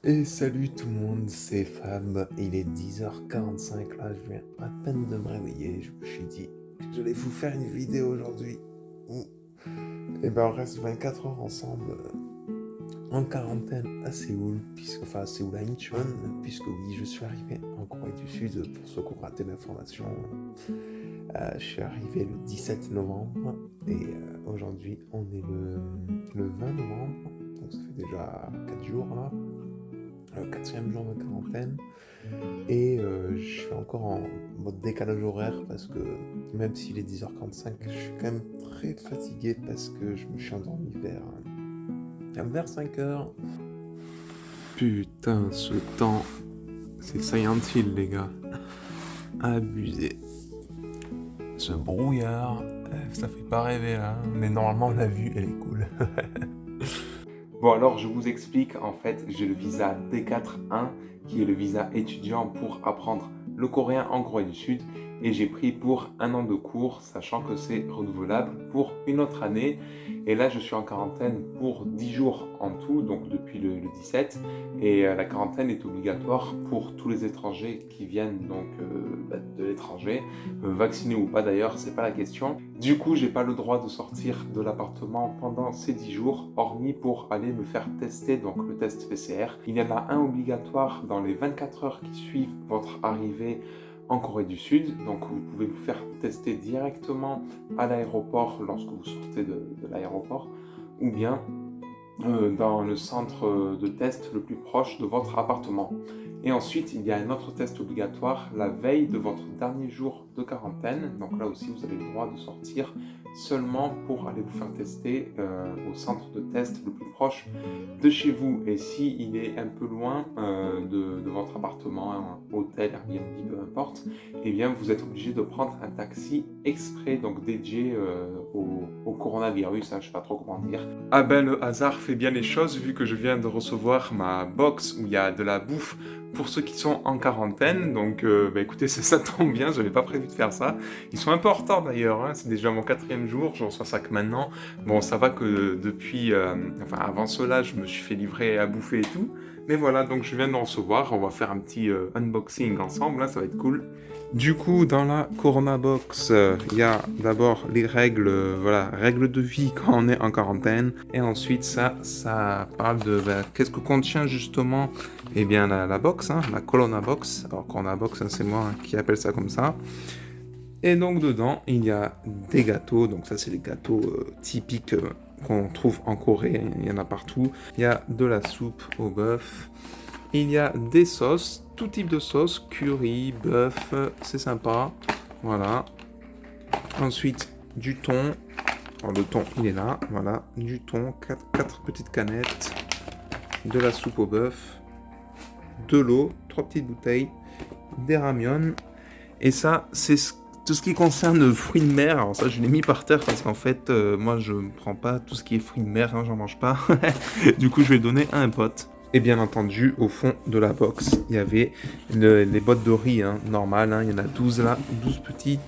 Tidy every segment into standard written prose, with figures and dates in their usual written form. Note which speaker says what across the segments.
Speaker 1: Et salut tout le monde, c'est Fab, il est 10h45 là, je viens à peine de me réveiller, je me suis dit que j'allais vous faire une vidéo aujourd'hui où on reste 24 heures ensemble en quarantaine à Séoul, à Séoul à Incheon, puisque oui, je suis arrivé en Corée du Sud, pour ceux qui ont raté l'information, je suis arrivé le 17 novembre et aujourd'hui on est le 20 novembre, donc ça fait déjà 4 jours là. Quatrième jour de quarantaine et je suis encore en mode décalage horaire parce que même s'il est 10h45, je suis quand même très fatigué parce que je me suis endormi vers 5h. Putain, ce temps, c'est Silent Hill les gars. Abusé. Ce brouillard, ça fait pas rêver là, mais normalement la vue elle est cool.
Speaker 2: Bon alors je vous explique, en fait j'ai le visa D4-1 qui est le visa étudiant pour apprendre le coréen en Corée du Sud et j'ai pris pour 1 an de cours sachant que c'est renouvelable pour une autre année et là je suis en quarantaine pour 10 jours en tout donc depuis le 17 et la quarantaine est obligatoire pour tous les étrangers qui viennent donc de l'étranger, vaccinés ou pas d'ailleurs c'est pas la question. Du coup j'ai pas le droit de sortir de l'appartement pendant ces 10 jours hormis pour aller me faire tester donc le test PCR. Il y en a un obligatoire dans les 24 heures qui suivent votre arrivée en Corée du Sud, donc vous pouvez vous faire tester directement à l'aéroport lorsque vous sortez de l'aéroport ou bien dans le centre de test le plus proche de votre appartement. Et ensuite, il y a un autre test obligatoire la veille de votre dernier jour de quarantaine. Donc là aussi, vous avez le droit de sortir seulement pour aller vous faire tester au centre de test le plus proche de chez vous. Et si il est un peu loin de votre appartement, un hôtel, Airbnb, peu importe, eh bien vous êtes obligé de prendre un taxi exprès, donc dédié au coronavirus, hein, je ne sais pas trop comment dire. Ah ben le hasard fait bien les choses vu que je viens de recevoir ma box où il y a de la bouffe pour ceux qui sont en quarantaine, donc écoutez, ça tombe bien, j'avais pas prévu de faire ça. Ils sont un peu en retard d'ailleurs, hein, c'est déjà mon 4e jour, je reçois ça que maintenant. Bon, ça va que depuis, avant cela, je me suis fait livrer à bouffer et tout. Mais voilà, donc je viens de recevoir, on va faire un petit unboxing ensemble, là, ça va être cool. Du coup, dans la Corona Box, il y a d'abord les règles, règles de vie quand on est en quarantaine. Et ensuite, ça parle de qu'est-ce que contient justement eh bien, la box, hein, la Corona Box. Alors, Corona Box, hein, c'est moi qui appelle ça comme ça. Et donc, dedans, il y a des gâteaux. Donc, ça, c'est les gâteaux typiques qu'on trouve en Corée. Il y en a partout. Il y a de la soupe au bœuf. Il y a des sauces, tout type de sauce, curry, bœuf, c'est sympa. Voilà. Ensuite, du thon. Alors, le thon, il est là. Voilà. Du thon, 4 petites canettes. De la soupe au bœuf. De l'eau, 3 petites bouteilles. Des ramyons. Et ça, c'est tout ce qui concerne fruits de mer. Alors ça, je l'ai mis par terre parce qu'en fait, moi, je ne prends pas tout ce qui est fruits de mer. Hein, j'en mange pas. Du coup, je vais le donner à un pote. Et bien entendu, au fond de la box, il y avait les boîtes de riz, hein, normales. Hein, il y en a 12 là, 12 petits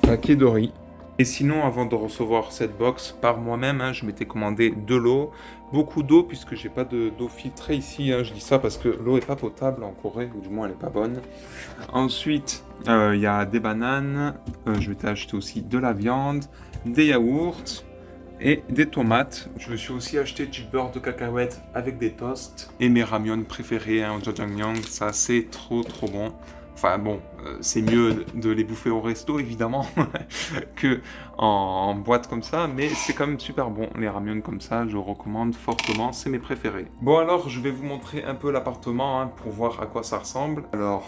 Speaker 2: paquets de riz. Et sinon, avant de recevoir cette box par moi-même, hein, je m'étais commandé de l'eau, beaucoup d'eau, puisque j'ai pas d'eau filtrée ici. Hein, je dis ça parce que l'eau est pas potable en Corée, ou du moins elle est pas bonne. Ensuite, il y a des bananes. Je m'étais acheté aussi de la viande, des yaourts et des tomates. Je me suis aussi acheté du beurre de cacahuète avec des toasts. Et mes ramyons préférés, hein, au jjajangmyeon, ça c'est trop bon. Enfin bon, c'est mieux de les bouffer au resto évidemment que en boîte comme ça, mais c'est quand même super bon. Les ramyons comme ça, je recommande fortement, c'est mes préférés. Bon alors, je vais vous montrer un peu l'appartement hein, pour voir à quoi ça ressemble. Alors,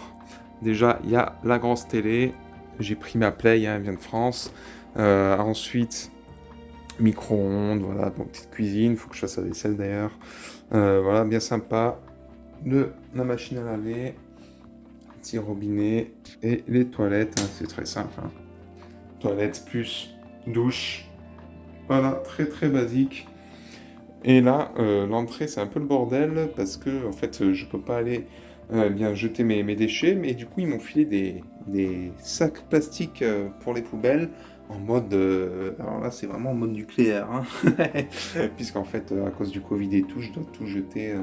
Speaker 2: déjà, il y a la grosse télé. J'ai pris ma Play, hein, elle vient de France. Ensuite, micro-ondes, voilà, donc petite cuisine, faut que je fasse la vaisselle d'ailleurs. Voilà, bien sympa. La machine à laver, petit robinet et les toilettes, hein, c'est très simple. Hein. Toilettes plus douche. Voilà, très basique. Et là, l'entrée, c'est un peu le bordel parce que en fait, je peux pas aller bien jeter mes déchets, mais du coup, ils m'ont filé des sacs plastiques pour les poubelles en mode. Alors là, c'est vraiment en mode nucléaire, hein. Puisqu'en fait, à cause du Covid et tout, je dois tout jeter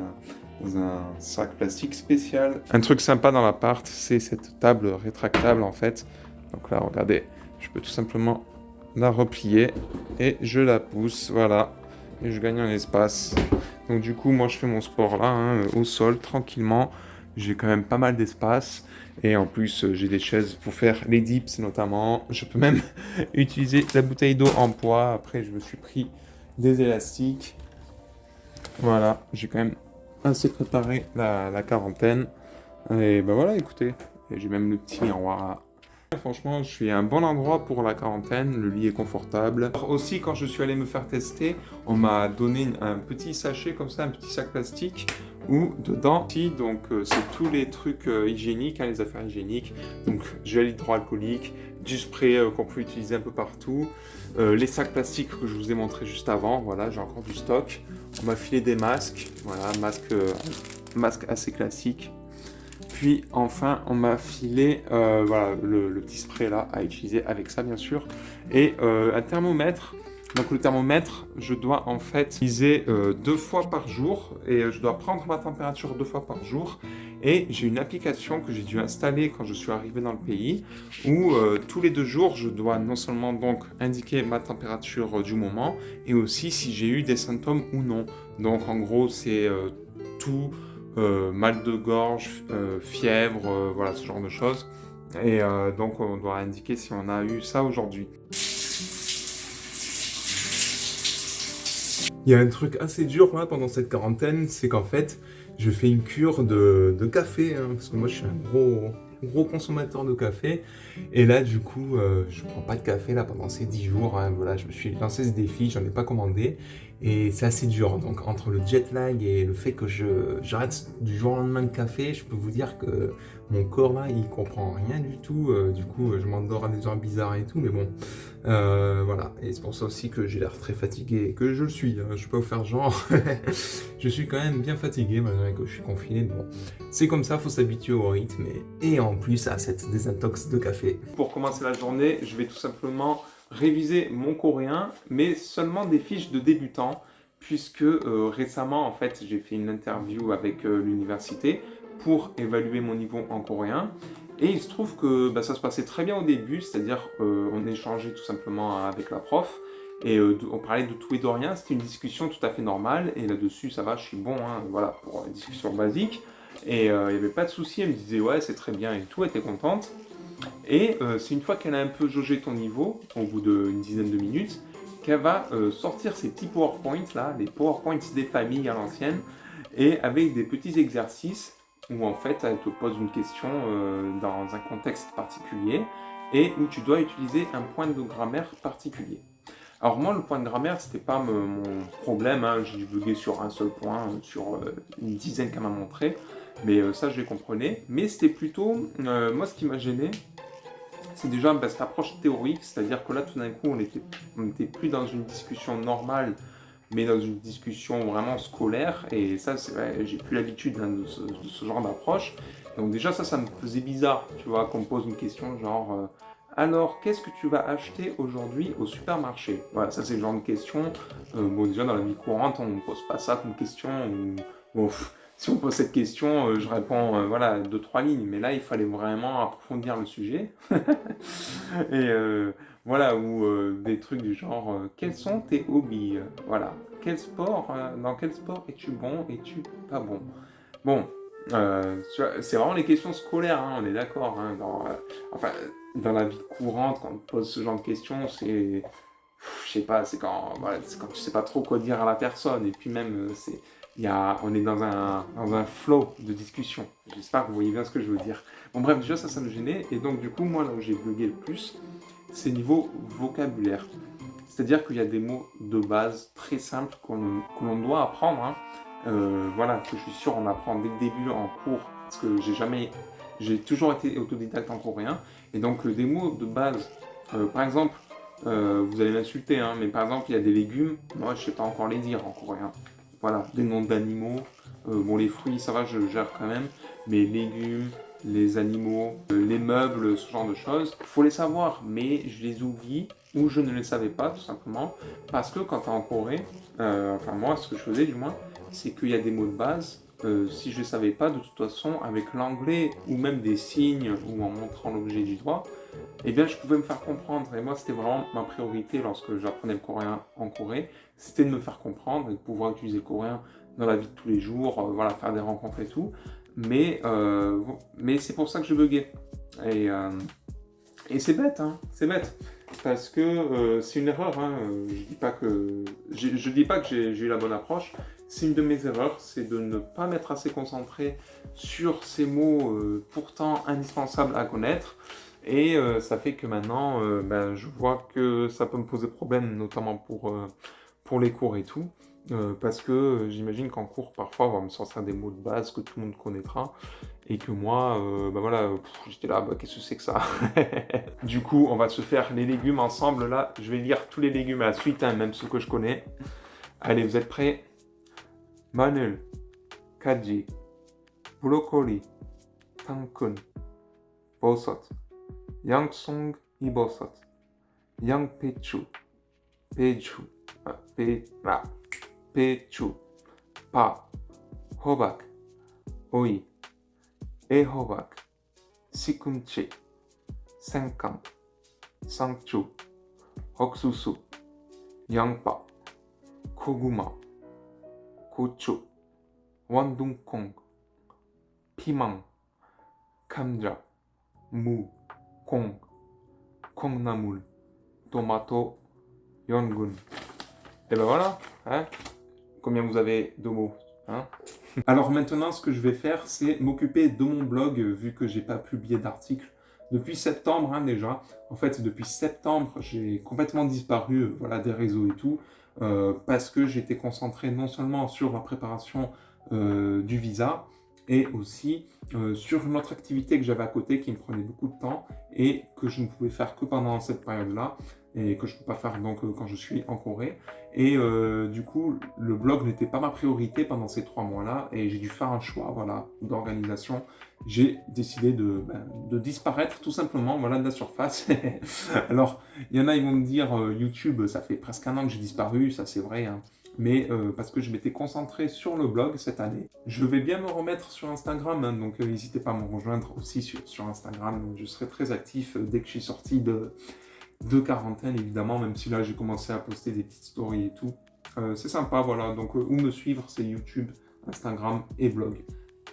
Speaker 2: dans un sac plastique spécial. Un truc sympa dans l'appart, c'est cette table rétractable en fait. Donc là, regardez, je peux tout simplement la replier et je la pousse, voilà. Et je gagne en espace. Donc du coup, moi je fais mon sport là, hein, au sol, tranquillement. J'ai quand même pas mal d'espace. Et en plus, j'ai des chaises pour faire les dips notamment. Je peux même utiliser la bouteille d'eau en poids. Après, je me suis pris des élastiques. Voilà, j'ai quand même assez préparé la quarantaine. Et ben voilà, écoutez. Et j'ai même le petit miroir là. Franchement, je suis à un bon endroit pour la quarantaine, le lit est confortable. Aussi, quand je suis allé me faire tester, on m'a donné un petit sachet comme ça, un petit sac plastique, où dedans, donc c'est tous les trucs hygiéniques, hein, les affaires hygiéniques, donc gel hydroalcoolique, du spray qu'on peut utiliser un peu partout, les sacs plastiques que je vous ai montré juste avant, voilà, j'ai encore du stock. On m'a filé des masques, voilà, masque assez classique. Puis enfin, on m'a filé voilà, le petit spray là à utiliser avec ça bien sûr. Et un thermomètre. Donc le thermomètre, je dois en fait utiliser 2 fois par jour. Et je dois prendre ma température 2 fois par jour. Et j'ai une application que j'ai dû installer quand je suis arrivé dans le pays. Où tous les 2 jours, je dois non seulement donc indiquer ma température du moment. Et aussi si j'ai eu des symptômes ou non. Donc en gros, c'est tout... mal de gorge, fièvre, voilà ce genre de choses. Et donc on doit indiquer si on a eu ça aujourd'hui. Il y a un truc assez dur là pendant cette quarantaine, c'est qu'en fait je fais une cure de café, hein, parce que moi je suis un gros consommateur de café. Et là du coup je prends pas de café là pendant ces 10 jours, hein, voilà, je me suis lancé ce défi, j'en ai pas commandé. Et c'est assez dur, donc entre le jet lag et le fait que j'arrête du jour au lendemain le café, je peux vous dire que mon corps là, il comprend rien du tout. Du coup, je m'endors à des heures bizarres et tout, mais bon, voilà. Et c'est pour ça aussi que j'ai l'air très fatigué, et que je le suis, hein. Je vais pas vous faire genre, je suis quand même bien fatigué malgré que je suis confiné. Bon, c'est comme ça, faut s'habituer au rythme et en plus à cette désintox de café. Pour commencer la journée, je vais tout simplement réviser mon coréen, mais seulement des fiches de débutants, puisque récemment, en fait, j'ai fait une interview avec l'université pour évaluer mon niveau en coréen. Et il se trouve que bah, ça se passait très bien au début, c'est-à-dire on échangeait tout simplement avec la prof, et on parlait de tout et de rien, c'était une discussion tout à fait normale, et là-dessus, ça va, je suis bon, hein, voilà, pour une discussion basique. Et il n'y avait pas de souci, elle me disait ouais, c'est très bien et tout, elle était contente. Et c'est une fois qu'elle a un peu jaugé ton niveau, au bout d'une dizaine de minutes, qu'elle va sortir ces petits PowerPoints là, les PowerPoints des familles à l'ancienne, et avec des petits exercices où en fait elle te pose une question dans un contexte particulier et où tu dois utiliser un point de grammaire particulier. Alors moi, le point de grammaire, c'était pas mon problème, hein. J'ai bugué sur un seul point, sur une dizaine qu'elle m'a montré, mais ça je les comprenais. Mais c'était plutôt, moi ce qui m'a gêné, c'est déjà cette approche théorique, c'est-à-dire que là tout d'un coup on était plus dans une discussion normale, mais dans une discussion vraiment scolaire, et ça c'est vrai, j'ai plus l'habitude hein, de ce genre d'approche. Donc déjà ça me faisait bizarre, tu vois, qu'on me pose une question genre alors qu'est-ce que tu vas acheter aujourd'hui au supermarché? Voilà, ça c'est le genre de question. Bon déjà dans la vie courante on ne pose pas ça comme question, ou bon, si on pose cette question, je réponds voilà, 2-3 lignes, mais là il fallait vraiment approfondir le sujet. Et voilà, ou des trucs du genre quels sont tes hobbies? Voilà, dans quel sport es-tu bon, es-tu pas bon? Bon, tu vois, c'est vraiment les questions scolaires, hein, on est d'accord, hein, enfin, dans la vie courante, quand on pose ce genre de questions, c'est, je sais pas, voilà, c'est quand tu sais pas trop quoi dire à la personne, et puis même, on est dans un flow de discussion. J'espère que vous voyez bien ce que je veux dire. Bon bref, déjà ça me gênait, et donc du coup, moi, là où j'ai bugué le plus, c'est niveau vocabulaire. C'est-à-dire qu'il y a des mots de base très simples que l'on doit apprendre, hein. Voilà, que je suis sûr on apprend dès le début en cours, parce que j'ai toujours été autodidacte en coréen, et donc des mots de base, par exemple, vous allez m'insulter, hein, mais par exemple il y a des légumes, moi je sais pas encore les dire en coréen. Voilà, des noms d'animaux, bon les fruits ça va, je gère quand même, mais légumes, les animaux, les meubles, ce genre de choses, il faut les savoir, mais je les oublie, ou je ne les savais pas tout simplement, parce que quand tu es en Corée, enfin moi ce que je faisais du moins, c'est qu'il y a des mots de base si je ne savais pas, de toute façon, avec l'anglais ou même des signes ou en montrant l'objet du doigt, eh bien, je pouvais me faire comprendre. Et moi, c'était vraiment ma priorité lorsque j'apprenais le coréen en Corée, c'était de me faire comprendre et de pouvoir utiliser le coréen dans la vie de tous les jours, voilà, faire des rencontres et tout. Mais c'est pour ça que je buguais. Et, euh, et c'est bête, hein, c'est bête. Parce que c'est une erreur, hein. Je dis pas que j'ai eu la bonne approche. C'est une de mes erreurs, c'est de ne pas m'être assez concentré sur ces mots pourtant indispensables à connaître. Et ça fait que maintenant, je vois que ça peut me poser problème, notamment pour les cours et tout. Parce que j'imagine qu'en cours, parfois, on va me sortir des mots de base que tout le monde connaîtra. Et que moi, j'étais là, qu'est-ce que c'est que ça? Du coup, on va se faire les légumes ensemble. Là, je vais lire tous les légumes à la suite, hein, même ceux que je connais. Allez, vous êtes prêts? 마늘, 가지, 브로콜리, 당근, 버섯, 양송이버섯, 양배추, 배추, 파, 호박, 오이, 애호박, 시금치, 생강, 상추, 옥수수, 양파, 고구마, 고추, 완둥콩, 피망, 감자, 무, 콩나물, tomato, 연근. Et ben voilà, hein? Combien vous avez de mots, hein? Alors maintenant, ce que je vais faire, c'est m'occuper de mon blog, vu que j'ai pas publié d'article depuis septembre, hein, déjà. En fait, depuis septembre, j'ai complètement disparu, voilà, des réseaux et tout, parce que j'étais concentré non seulement sur la préparation du visa, et aussi sur une autre activité que j'avais à côté qui me prenait beaucoup de temps et que je ne pouvais faire que pendant cette période-là et que je ne peux pas faire donc quand je suis en Corée. Et du coup, le blog n'était pas ma priorité pendant ces 3 mois-là et j'ai dû faire un choix, voilà, d'organisation. J'ai décidé de disparaître tout simplement, voilà, de la surface. Alors, il y en a, ils vont me dire, YouTube, ça fait presque 1 an que j'ai disparu, ça c'est vrai, hein. Mais parce que je m'étais concentré sur le blog cette année. Je vais bien me remettre sur Instagram, hein, donc n'hésitez pas à me rejoindre aussi sur Instagram. Je serai très actif dès que je suis sorti de quarantaine, évidemment, même si là j'ai commencé à poster des petites stories et tout. C'est sympa, voilà. Donc où me suivre, c'est YouTube, Instagram et blog.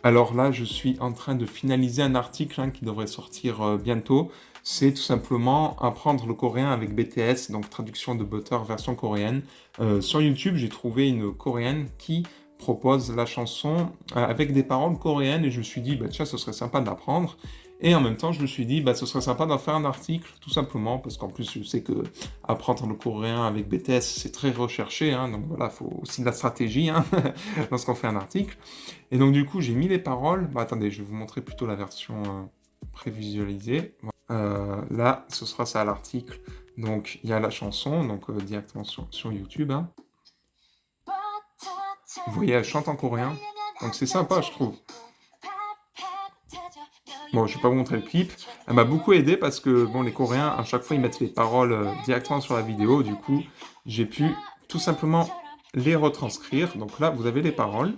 Speaker 2: Alors là, je suis en train de finaliser un article, hein, qui devrait sortir bientôt. C'est tout simplement apprendre le coréen avec BTS, donc traduction de Butter version coréenne. Sur YouTube, j'ai trouvé une coréenne qui propose la chanson avec des paroles coréennes et je me suis dit, tiens, ce serait sympa de l'apprendre. Et en même temps, je me suis dit, ce serait sympa d'en faire un article, tout simplement, parce qu'en plus, je sais que apprendre le coréen avec BTS, c'est très recherché, hein, donc voilà, il faut aussi de la stratégie, hein, lorsqu'on fait un article. Et donc, du coup, j'ai mis les paroles. Attendez, je vais vous montrer plutôt la version prévisualisée. Là, ce sera ça l'article. Donc, il y a la chanson, donc directement sur YouTube, hein. Vous voyez, elle chante en coréen. Donc, c'est sympa, je trouve. Bon, je vais pas vous montrer le clip. Elle m'a beaucoup aidé parce que, bon, les Coréens, à chaque fois, ils mettent les paroles directement sur la vidéo. Du coup, j'ai pu tout simplement les retranscrire. Donc là, vous avez les paroles.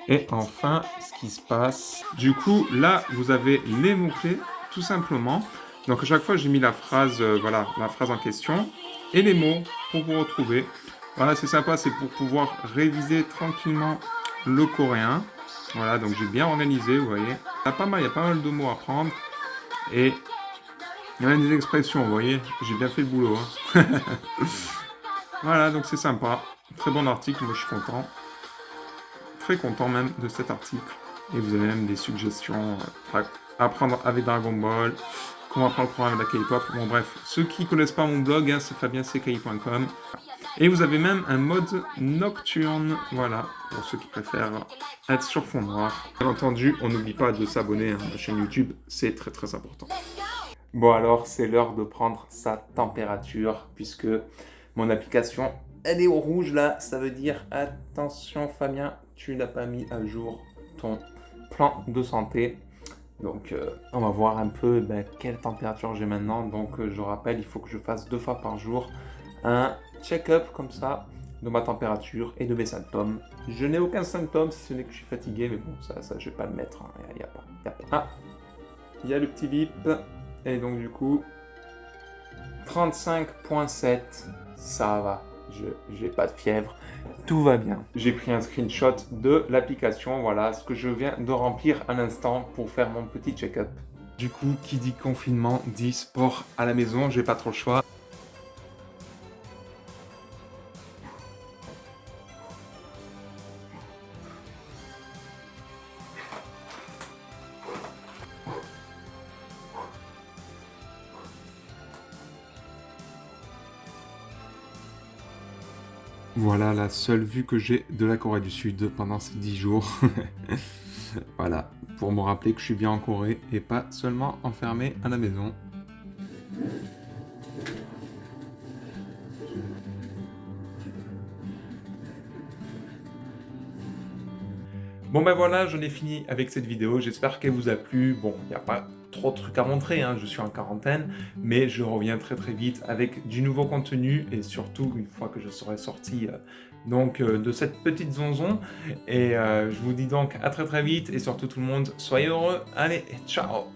Speaker 2: Et enfin, ce qui se passe... Du coup, là, vous avez les mots-clés, tout simplement. Donc à chaque fois, j'ai mis la phrase, voilà, la phrase en question. Et les mots pour vous retrouver. Voilà, c'est sympa, c'est pour pouvoir réviser tranquillement le coréen. Voilà, donc j'ai bien organisé, vous voyez. Il y a pas mal de mots à prendre. Et il y a même des expressions, vous voyez. J'ai bien fait le boulot, hein. Voilà, donc c'est sympa. Très bon article, moi je suis content. Très content même de cet article. Et vous avez même des suggestions. Apprendre avec Dragon Ball. Comment apprendre le coréen avec la K-pop. Bon bref, ceux qui connaissent pas mon blog, hein, c'est fabiencky.com. Et vous avez même un mode nocturne, voilà, pour ceux qui préfèrent être sur fond noir. Bien entendu, on n'oublie pas de s'abonner à la chaîne YouTube, c'est très très important. Bon alors, c'est l'heure de prendre sa température, puisque mon application, elle est au rouge là, ça veut dire, attention Fabien, tu n'as pas mis à jour ton plan de santé. Donc on va voir un peu quelle température j'ai maintenant. Donc je rappelle, il faut que je fasse 2 fois par jour un check-up comme ça de ma température et de mes symptômes. Je n'ai aucun symptôme si ce n'est que je suis fatigué, mais bon, ça je vais pas le mettre. Il y a pas. Ah, il y a le petit bip. Et donc du coup, 35,7, ça va. Je n'ai pas de fièvre, tout va bien. J'ai pris un screenshot de l'application, voilà ce que je viens de remplir à l'instant pour faire mon petit check-up. Du coup, qui dit confinement dit sport à la maison, j'ai pas trop le choix. Voilà la seule vue que j'ai de la Corée du Sud pendant ces 10 jours. Voilà, pour me rappeler que je suis bien en Corée et pas seulement enfermé à la maison. Bon ben voilà, j'en ai fini avec cette vidéo, j'espère qu'elle vous a plu. Bon, il n'y a pas trop de trucs à montrer, hein, je suis en quarantaine, mais je reviens très très vite avec du nouveau contenu et surtout une fois que je serai sorti de cette petite zonzon. Et je vous dis donc à très très vite et surtout tout le monde, soyez heureux, allez, ciao!